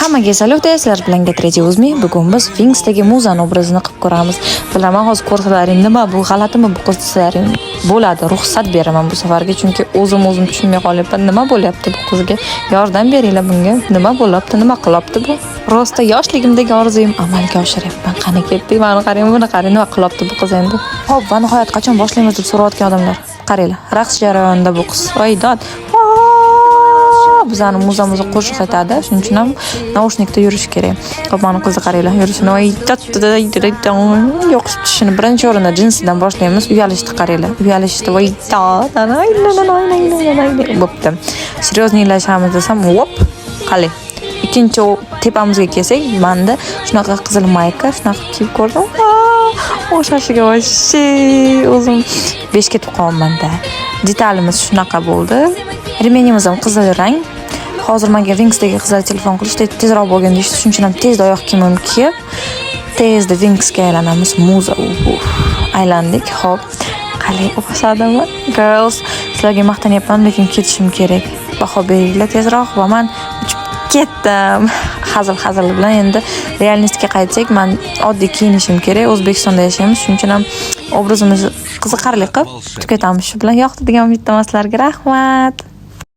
Hammaga salom, sizlar bilan Getreji Uzmi. Bugun biz Wingsdagi Muzan obrazini qilib ko'ramiz. Bilaman, hozir ko'rsalaring nima bu g'alatimi bu qilsalaring bo'ladi. Ruxsat beraman bu safarga, chunki o'zim tushunmay qolyapman. Nima bo'lyapti bu qizga? Yordam beringlar bunga. Nima bo'lyapti? Nima qilyapti bu? Rosta yoshligimdagi orzuyim amalga oshiryapman. Qani ketdi, mana qarang, buni qarang, nima qilyapti bu qiz endi. Xo'p, va nihoyat qachon boshlaymiz deb so'rayotgan odamlar. Qaranglar, raqs jarayonida bu qiz. Voy dod. Bizani muzamiz qo'shiq aytadi, shuning uchun ham naushnikda yurish kerak. Xo'p, mana qizni qaranglar, yurishini yo'q tushishini birinchi o'rinda jinsidan boshlaymiz. Uyalishni qaranglar. Uyalishni voy bo'pti. Seryoznilashamiz desam, hop, qalay. Ikkinchi tepamizga kelsak, menda shunaqa qizil mayka, shunaqa kiyib ko'rdim. O'shashiga voshshi, o'zim 5 ketib qolmanda. Detalimiz shunaqa bo'ldi. Remenimiz ham qizil rang. Hozir menga Wingsdagi qizlar telefon qilishdi, tezroq bo'lgan deydi. Shuning uchun ham tezda oyoq kiyimim kiyib, tezda Wingsga aylanamiz. Muza aylandik. Xo'p, qalay o'xshadimi? Girls, sizlarga maqtanyapman, lekin ketishim kerak. Baho beringlar tezroq va men uchib ketdim. Hazil bilan endi realistga qaytsak, men oddiy kiyinishim kerak. O'zbekistonda yashaymiz, shuning uchun ham obrazimizni qiziqarli qilib tugatamiz. Shu bilan yoqdi degan umiddaman sizlarga. Rahmat.